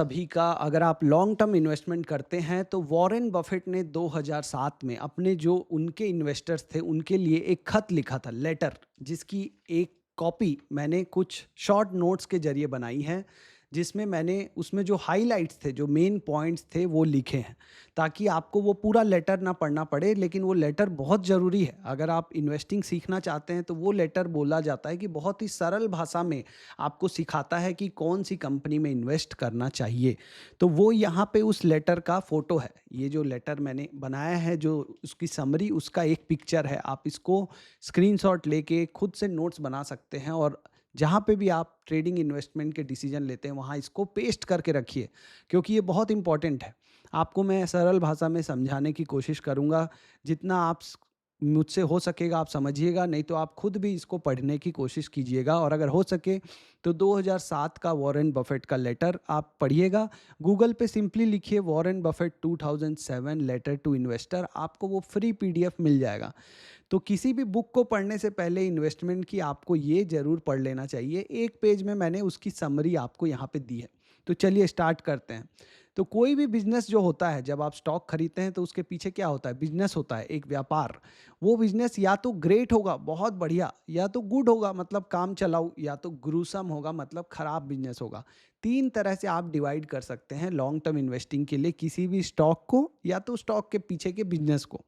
सभी का अगर आप लॉन्ग टर्म इन्वेस्टमेंट करते हैं तो वॉरेन बफेट ने 2007 में अपने जो उनके इन्वेस्टर्स थे उनके लिए एक खत लिखा था, लेटर, जिसकी एक कॉपी मैंने कुछ शॉर्ट नोट्स के जरिए बनाई है, जिसमें मैंने उसमें जो हाइलाइट्स थे, जो मेन पॉइंट्स थे वो लिखे हैं, ताकि आपको वो पूरा लेटर ना पढ़ना पड़े। लेकिन वो लेटर बहुत ज़रूरी है। अगर आप इन्वेस्टिंग सीखना चाहते हैं तो वो लेटर बोला जाता है कि बहुत ही सरल भाषा में आपको सिखाता है कि कौन सी कंपनी में इन्वेस्ट करना चाहिए। तो वो यहाँ पे उस लेटर का फ़ोटो है। ये जो लेटर मैंने बनाया है, जो उसकी समरी, उसका एक पिक्चर है। आप इसको स्क्रीनशॉट लेके खुद से नोट्स बना सकते हैं, और जहाँ पे भी आप ट्रेडिंग इन्वेस्टमेंट के डिसीजन लेते हैं वहाँ इसको पेस्ट करके रखिए, क्योंकि ये बहुत इंपॉर्टेंट है। आपको मैं सरल भाषा में समझाने की कोशिश करूँगा। जितना आप मुझसे हो सकेगा आप समझिएगा, नहीं तो आप खुद भी इसको पढ़ने की कोशिश कीजिएगा। और अगर हो सके तो 2007 का वॉरेन बफेट का लेटर आप पढ़िएगा। गूगल पे सिंपली लिखिए Warren Buffett 2007 letter to investor, आपको वो फ्री पीडीएफ मिल जाएगा। तो किसी भी बुक को पढ़ने से पहले इन्वेस्टमेंट की आपको ये ज़रूर पढ़ लेना चाहिए। एक पेज में मैंने उसकी समरी आपको यहाँ पे दी है। तो चलिए स्टार्ट करते हैं। तो कोई भी बिजनेस जो होता है, जब आप स्टॉक खरीदते हैं तो उसके पीछे क्या होता है? बिजनेस होता है, एक व्यापार। वो बिजनेस या तो ग्रेट होगा, बहुत बढ़िया, या तो गुड होगा मतलब काम चलाऊ, या तो ग्रूसम होगा मतलब खराब बिजनेस होगा। तीन तरह से आप डिवाइड कर सकते हैं लॉन्ग टर्म इन्वेस्टिंग के लिए किसी भी स्टॉक को, या तो स्टॉक के पीछे के बिजनेस को।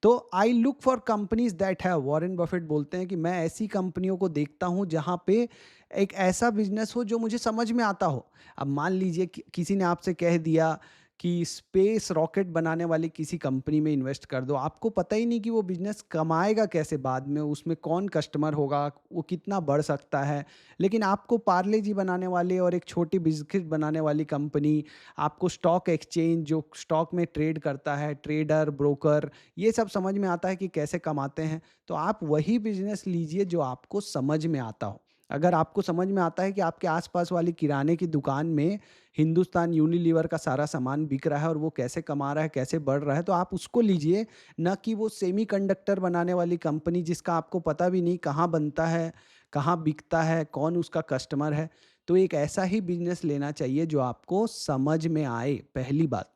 तो I look for companies that have, Warren Buffett बोलते हैं कि मैं ऐसी कंपनियों को देखता हूं जहां पे एक ऐसा बिजनेस हो जो मुझे समझ में आता हो। अब मान लीजिए किसी ने आपसे कह दिया कि स्पेस रॉकेट बनाने वाली किसी कंपनी में इन्वेस्ट कर दो, आपको पता ही नहीं कि वो बिजनेस कमाएगा कैसे, बाद में उसमें कौन कस्टमर होगा, वो कितना बढ़ सकता है। लेकिन आपको पार्ले जी बनाने वाले और एक छोटी बिस्किट बनाने वाली कंपनी, आपको स्टॉक एक्सचेंज जो स्टॉक में ट्रेड करता है, ट्रेडर, ब्रोकर, ये सब समझ में आता है कि कैसे कमाते हैं। तो आप वही बिजनेस लीजिए जो आपको समझ में आता हो। अगर आपको समझ में आता है कि आपके आसपास वाली किराने की दुकान में हिंदुस्तान यूनिलीवर का सारा सामान बिक रहा है और वो कैसे कमा रहा है, कैसे बढ़ रहा है, तो आप उसको लीजिए। ना कि वो सेमीकंडक्टर बनाने वाली कंपनी जिसका आपको पता भी नहीं कहाँ बनता है, कहाँ बिकता है, कौन उसका कस्टमर है। तो एक ऐसा ही बिजनेस लेना चाहिए जो आपको समझ में आए, पहली बात।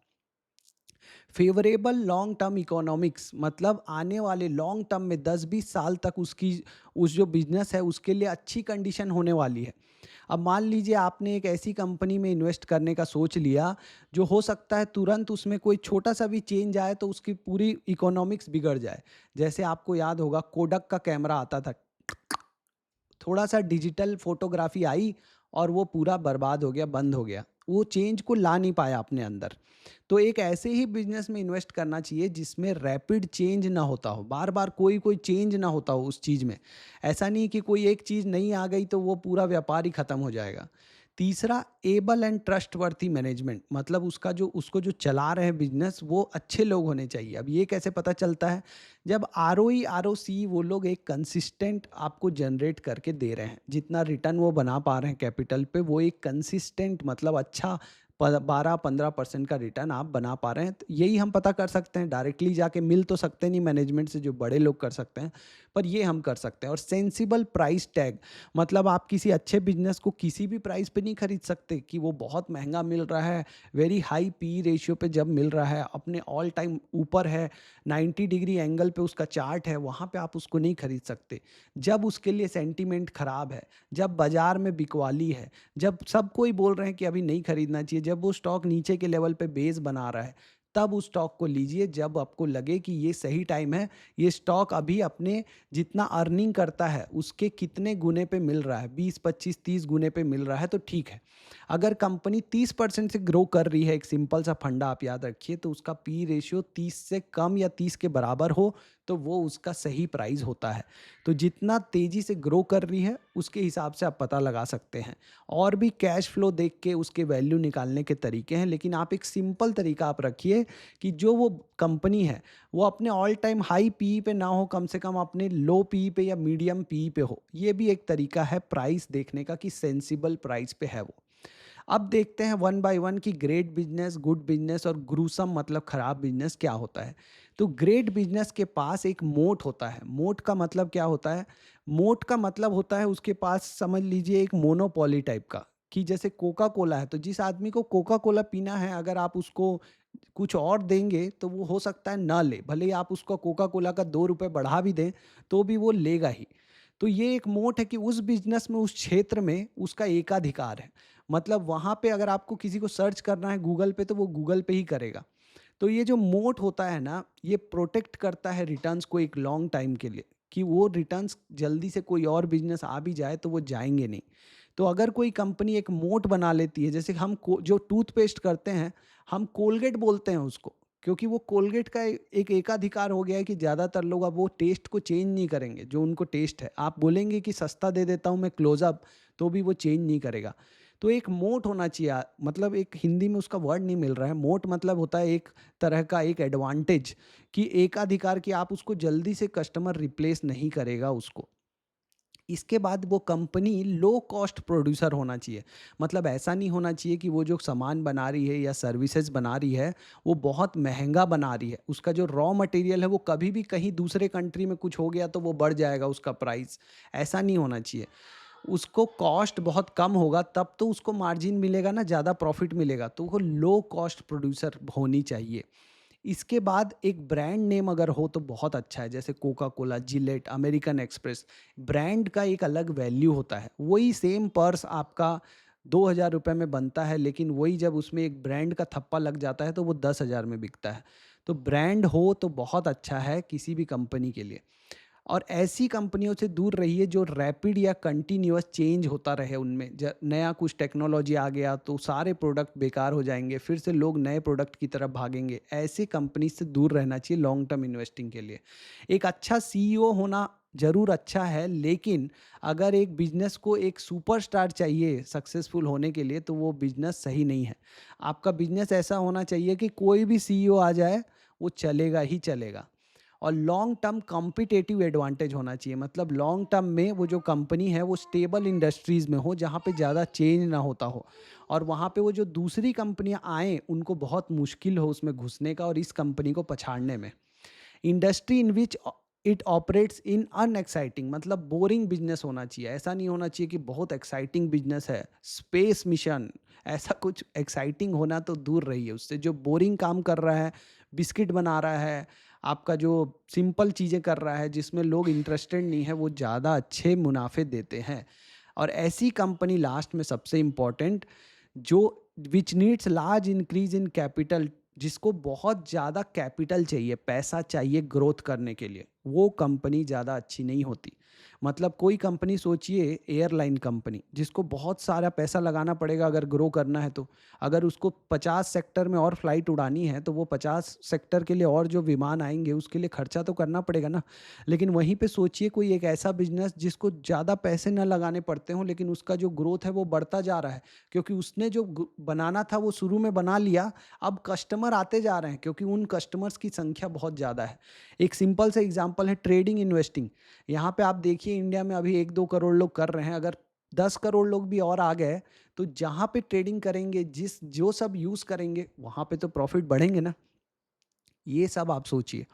फेवरेबल लॉन्ग टर्म इकोनॉमिक्स, मतलब आने वाले लॉन्ग टर्म में 10-20 साल तक उसकी, उस जो बिजनेस है उसके लिए अच्छी कंडीशन होने वाली है। अब मान लीजिए आपने एक ऐसी कंपनी में इन्वेस्ट करने का सोच लिया जो हो सकता है तुरंत उसमें कोई छोटा सा भी चेंज आए तो उसकी पूरी इकोनॉमिक्स बिगड़ जाए। जैसे आपको याद होगा कोडक का कैमरा आता था, थोड़ा सा डिजिटल फोटोग्राफी आई और वो पूरा बर्बाद हो गया, बंद हो गया। वो चेंज को ला नहीं पाया अपने अंदर। तो एक ऐसे ही बिजनेस में इन्वेस्ट करना चाहिए जिसमें रैपिड चेंज ना होता हो, बार बार कोई कोई चेंज ना होता हो उस चीज़ में। ऐसा नहीं कि कोई एक चीज़ नहीं आ गई तो वो पूरा व्यापार ही खत्म हो जाएगा। तीसरा, एबल एंड ट्रस्टवर्थी मैनेजमेंट, मतलब उसका जो, उसको जो चला रहे हैं बिजनेस, वो अच्छे लोग होने चाहिए। अब ये कैसे पता चलता है? जब आरओई आरओसी वो लोग एक कंसिस्टेंट आपको जनरेट करके दे रहे हैं, जितना रिटर्न वो बना पा रहे हैं कैपिटल पे, वो एक कंसिस्टेंट मतलब अच्छा 12-15% का रिटर्न आप बना पा रहे हैं। तो यही हम पता कर सकते हैं। डायरेक्टली जाके मिल तो सकते नहीं मैनेजमेंट से, जो बड़े लोग कर सकते हैं, पर ये हम कर सकते हैं। और सेंसिबल प्राइस टैग, मतलब आप किसी अच्छे बिजनेस को किसी भी प्राइस पे नहीं खरीद सकते कि वो बहुत महंगा मिल रहा है, वेरी हाई पी रेशियो पे जब मिल रहा है, अपने ऑल टाइम ऊपर है, 90 डिग्री एंगल पे उसका चार्ट है, वहाँ पे आप उसको नहीं खरीद सकते। जब उसके लिए सेंटीमेंट खराब है, जब बाजार में बिकवाली है, जब सब कोई बोल रहे हैं कि अभी नहीं खरीदना चाहिए, जब वो स्टॉक नीचे के लेवल पे बेस बना रहा है, तब उस स्टॉक को लीजिए। जब आपको लगे कि ये सही टाइम है, ये स्टॉक अभी अपने जितना अर्निंग करता है उसके कितने गुने पे मिल रहा है, 20-25-30 गुने पे मिल रहा है, तो ठीक है। अगर कंपनी 30% से ग्रो कर रही है, एक सिंपल सा फंडा आप याद रखिए, तो उसका पी रेशियो 30 से कम या 30 के बराबर हो तो वो उसका सही प्राइस होता है। तो जितना तेज़ी से ग्रो कर रही है उसके हिसाब से आप पता लगा सकते हैं। और भी कैश फ्लो देख के उसके वैल्यू निकालने के तरीके हैं, लेकिन आप एक सिंपल तरीका आप रखिए कि जो वो कंपनी है वो अपने ऑल टाइम हाई पी पे ना हो, कम से कम अपने लो पी पे या मीडियम पी पे हो। ये भी एक तरीका है प्राइस देखने का कि सेंसिबल प्राइस पे है वो। अब देखते हैं वन बाय वन कि ग्रेट बिजनेस, गुड बिजनेस और ग्रूसम मतलब खराब बिजनेस क्या होता है। तो ग्रेट बिजनेस के पास एक मोट होता है। मोट का मतलब क्या होता है? मोट का मतलब होता है उसके पास, समझ लीजिए, एक मोनोपोली टाइप का, कि जैसे कोका कोला है, तो जिस आदमी को कोका कोला पीना है, अगर आप उसको कुछ और देंगे तो वो हो सकता है ना ले, भले ही आप उसको कोका कोला का 2 रुपए बढ़ा भी दें तो भी वो लेगा ही। तो ये एक मोट है कि उस बिजनेस में, उस क्षेत्र में उसका एकाधिकार है। मतलब वहाँ पे अगर आपको किसी को सर्च करना है गूगल पे, तो वो गूगल पे ही करेगा। तो ये जो मोट होता है ना, ये प्रोटेक्ट करता है रिटर्न्स को एक लॉन्ग टाइम के लिए, कि वो रिटर्न्स जल्दी से कोई और बिजनेस आ भी जाए तो वो जाएंगे नहीं। तो अगर कोई कंपनी एक मोट बना लेती है, जैसे हम जो टूथपेस्ट करते हैं, हम कोलगेट बोलते हैं उसको, क्योंकि वो कोलगेट का एक एकाधिकार हो गया है कि ज़्यादातर लोग अब वो टेस्ट को चेंज नहीं करेंगे, जो उनको टेस्ट है। आप बोलेंगे कि सस्ता दे देता हूँ मैं क्लोजअप, तो भी वो चेंज नहीं करेगा। तो एक मोट होना चाहिए, मतलब एक हिंदी में उसका वर्ड नहीं मिल रहा है। मोट मतलब होता है एक तरह का एक एडवांटेज, कि एकाधिकार, कि आप उसको जल्दी से कस्टमर रिप्लेस नहीं करेगा उसको। इसके बाद वो कंपनी लो कॉस्ट प्रोड्यूसर होना चाहिए। मतलब ऐसा नहीं होना चाहिए कि वो जो सामान बना रही है या सर्विसेज बना रही है वो बहुत महंगा बना रही है। उसका जो रॉ मटेरियल है वो कभी भी कहीं दूसरे कंट्री में कुछ हो गया तो वो बढ़ जाएगा उसका प्राइस। ऐसा नहीं होना चाहिए। उसको कॉस्ट बहुत कम होगा तब तो उसको मार्जिन मिलेगा ना, ज़्यादा प्रॉफिट मिलेगा। तो वो लो कॉस्ट प्रोड्यूसर होनी चाहिए। इसके बाद एक ब्रांड नेम अगर हो तो बहुत अच्छा है, जैसे Coca Cola, Gillette, American express. Brand का एक अलग वैल्यू होता है। वही सेम पर्स आपका 2,000 रुपये में बनता है, लेकिन वही जब उसमें एक ब्रांड का थप्पा लग जाता है तो वो 10,000 में बिकता है। तो ब्रांड हो तो बहुत अच्छा है किसी भी कंपनी के लिए। और ऐसी कंपनियों से दूर रहिए जो रैपिड या कंटिन्यूअस चेंज होता रहे उनमें। नया कुछ टेक्नोलॉजी आ गया तो सारे प्रोडक्ट बेकार हो जाएंगे, फिर से लोग नए प्रोडक्ट की तरफ भागेंगे। ऐसी कंपनी से दूर रहना चाहिए लॉन्ग टर्म इन्वेस्टिंग के लिए। एक अच्छा सीईओ होना ज़रूर अच्छा है, लेकिन अगर एक बिजनेस को एक सुपरस्टार चाहिए सक्सेसफुल होने के लिए तो वो बिजनेस सही नहीं है। आपका बिजनेस ऐसा होना चाहिए कि कोई भी सीईओ आ जाए वो चलेगा ही चलेगा। और लॉन्ग टर्म कॉम्पिटेटिव एडवांटेज होना चाहिए। मतलब लॉन्ग टर्म में वो जो कंपनी है वो स्टेबल इंडस्ट्रीज़ में हो, जहाँ पे ज़्यादा चेंज ना होता हो, और वहाँ पे वो जो दूसरी कंपनियाँ आएँ उनको बहुत मुश्किल हो उसमें घुसने का और इस कंपनी को पछाड़ने में। Industry in which it operates in unexciting, मतलब बोरिंग बिजनेस होना चाहिए। ऐसा नहीं होना चाहिए कि बहुत एक्साइटिंग बिजनेस है, स्पेस मिशन, ऐसा कुछ एक्साइटिंग होना तो दूर रहिए उससे। जो बोरिंग काम कर रहा है, बिस्किट बना रहा है, आपका जो सिंपल चीज़ें कर रहा है जिसमें लोग इंटरेस्टेड नहीं है, वो ज़्यादा अच्छे मुनाफे देते हैं। और ऐसी कंपनी लास्ट में सबसे इम्पॉर्टेंट, जो which needs large increase in capital, जिसको बहुत ज़्यादा कैपिटल चाहिए, पैसा चाहिए ग्रोथ करने के लिए, वो कंपनी ज़्यादा अच्छी नहीं होती। मतलब कोई कंपनी सोचिए, एयरलाइन कंपनी, जिसको बहुत सारा पैसा लगाना पड़ेगा अगर ग्रो करना है तो। अगर उसको 50 सेक्टर में और फ्लाइट उड़ानी है तो वो 50 सेक्टर के लिए और जो विमान आएंगे उसके लिए खर्चा तो करना पड़ेगा ना। लेकिन वहीं पे सोचिए कोई एक ऐसा बिजनेस जिसको ज़्यादा पैसे न लगाने पड़ते हों, लेकिन उसका जो ग्रोथ है वो बढ़ता जा रहा है, क्योंकि उसने जो बनाना था वो शुरू में बना लिया। अब कस्टमर आते जा रहे हैं क्योंकि उन कस्टमर्स की संख्या बहुत ज़्यादा है। एक सिंपल सा एग्जांपल है ट्रेडिंग इन्वेस्टिंग। यहाँ पे आप देखिए इंडिया में अभी 1-2 करोड़ लोग कर रहे हैं। अगर 10 करोड़ लोग भी और आ गए तो जहाँ पे ट्रेडिंग करेंगे, जिस जो सब यूज़ करेंगे, वहाँ पे तो प्रॉफिट बढ़ेंगे ना। ये सब आप सोचिए।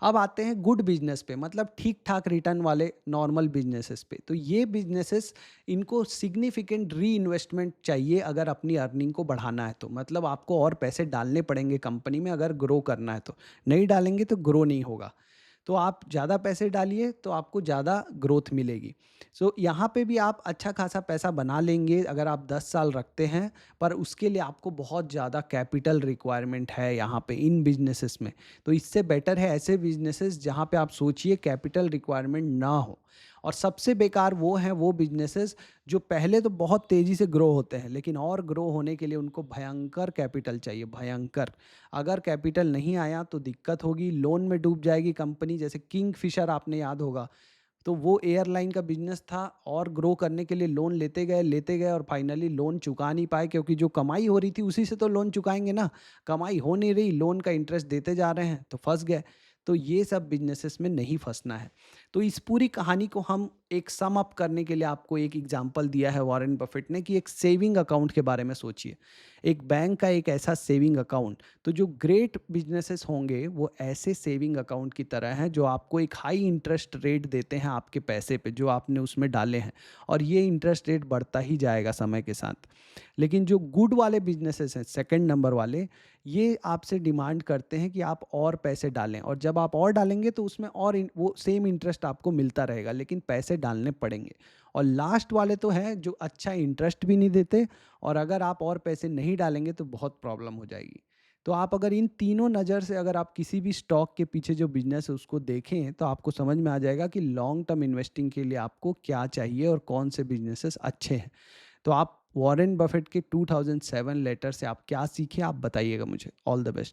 अब आते हैं गुड बिजनेस पे, मतलब ठीक ठाक रिटर्न वाले नॉर्मल बिजनेसेस पे। तो ये बिजनेसेस, इनको सिग्निफिकेंट री इन्वेस्टमेंट चाहिए अगर अपनी अर्निंग को बढ़ाना है तो। मतलब आपको और पैसे डालने पड़ेंगे कंपनी में अगर ग्रो करना है तो। नहीं डालेंगे तो ग्रो नहीं होगा। तो आप ज़्यादा पैसे डालिए तो आपको ज़्यादा ग्रोथ मिलेगी। सो यहाँ पे भी आप अच्छा खासा पैसा बना लेंगे अगर आप 10 साल रखते हैं, पर उसके लिए आपको बहुत ज़्यादा कैपिटल रिक्वायरमेंट है यहाँ पे इन बिजनेसेस में। तो इससे बेटर है ऐसे बिजनेसेस जहाँ पे आप सोचिए कैपिटल रिक्वायरमेंट ना हो। और सबसे बेकार वो हैं वो बिजनेसेस जो पहले तो बहुत तेज़ी से ग्रो होते हैं, लेकिन और ग्रो होने के लिए उनको भयंकर कैपिटल चाहिए, भयंकर। अगर कैपिटल नहीं आया तो दिक्कत होगी, लोन में डूब जाएगी कंपनी। जैसे किंग फिशर आपने याद होगा, तो वो एयरलाइन का बिजनेस था और ग्रो करने के लिए लोन लेते गए और फाइनली लोन चुका नहीं पाए, क्योंकि जो कमाई हो रही थी उसी से तो लोन चुकाएंगे ना। कमाई हो नहीं रही, लोन का इंटरेस्ट देते जा रहे हैं तो फंस गए। तो ये सब बिजनेसेस में नहीं फंसना है। तो इस पूरी कहानी को हम एक सम अप करने के लिए आपको एक एग्जांपल दिया है वॉरेन बफेट ने कि एक सेविंग अकाउंट के बारे में सोचिए। एक बैंक का एक ऐसा सेविंग अकाउंट, तो जो ग्रेट बिज़नेसेस होंगे वो ऐसे सेविंग अकाउंट की तरह हैं जो आपको एक हाई इंटरेस्ट रेट देते हैं आपके पैसे पे जो आपने उसमें डाले हैं, और ये इंटरेस्ट रेट बढ़ता ही जाएगा समय के साथ। लेकिन जो गुड वाले बिज़नेसेस हैं, सेकंड नंबर वाले, ये आपसे डिमांड करते हैं कि आप और पैसे डालें, और जब आप और डालेंगे तो उसमें और वो सेम इंटरेस्ट आपको मिलता रहेगा, लेकिन पैसे डालने पड़ेंगे। और लास्ट वाले तो हैं जो अच्छा इंटरेस्ट भी नहीं देते, और अगर आप और पैसे नहीं डालेंगे तो बहुत प्रॉब्लम हो जाएगी। तो आप अगर इन तीनों नज़र से अगर आप किसी भी स्टॉक के पीछे जो बिजनेस है उसको देखें तो आपको समझ में आ जाएगा कि लॉन्ग टर्म इन्वेस्टिंग के लिए आपको क्या चाहिए और कौन से बिजनेसेस अच्छे हैं। तो आप वॉरेन बफेट के 2007 लेटर से आप क्या सीखे, आप बताइएगा मुझे। All the best.